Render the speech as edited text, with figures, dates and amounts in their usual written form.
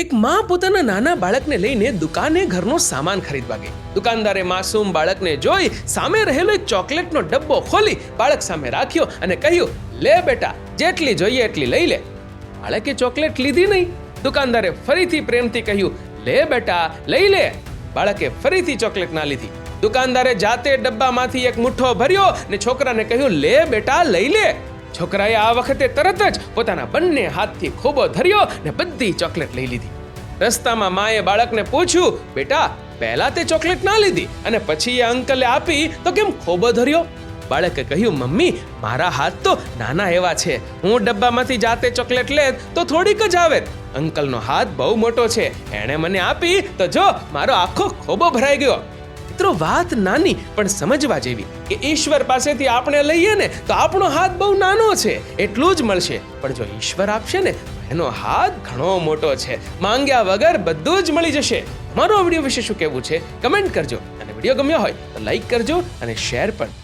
એક માં પોતાના નાના બાળકને લઈને દુકાને ઘરનો સામાન ખરીદવા ગઈ. દુકાનદારે માસૂમ બાળકને જોઈ સામે રહેલો એક ચોકલેટનો ડબ્બો ખોલી બાળક સામે રાખ્યો અને કહ્યું, લે બેટા, જેટલી જોઈએ એટલી લઈ લે. બાળકે ચોકલેટ લીધી નહીં. દુકાનદારે ફરીથી પ્રેમથી કહ્યું, લે બેટા, લઈ લે. બાળકે ફરીથી ચોકલેટ ના લીધી. દુકાનદારે જાતે ડબ્બામાંથી એક મુઠ્ઠો ભર્યો ને છોકરાને કહ્યું, લે બેટા, લઈ લે. છોકરાએ આ વખતે તરત જ પોતાના બંને હાથથી ખોબો ધર્યો ને બધી ચોકલેટ લઈ લીધી. રસ્તામાં માએ બાળકને પૂછ્યું, બેટા, પહેલા તે ચોકલેટ ના લીધી અને પછી એ અંકલે આપી તો કેમ ખોબો ધર્યો? બાળકે કહ્યું, મમ્મી, મારા હાથ તો નાના એવા છે. હું ડબ્બામાંથી જાતે ચોકલેટ લેત તો થોડીક જ આવે. અંકલનો હાથ બહુ મોટો છે, એણે મને આપી તો જો મારો આખો ખોબો ભરાઈ ગયો. મિત્રો, વાત નાની પણ સમજવા જેવી કે ઈશ્વર પાસેથી આપણે લઈએ ને તો આપણો હાથ બહુ નાનો છે એટલું જ મળશે, પણ જો ઈશ્વર આપશે ને એનો હાથ ઘણો મોટો છે. માંગ્યા વગર બધું જ મળી જશે. મારો વિડીયો વિશે શું કહેવું છે કમેન્ટ કરજો અને વિડીયો ગમ્યો હોય તો લાઈક કરજો અને શેર પણ.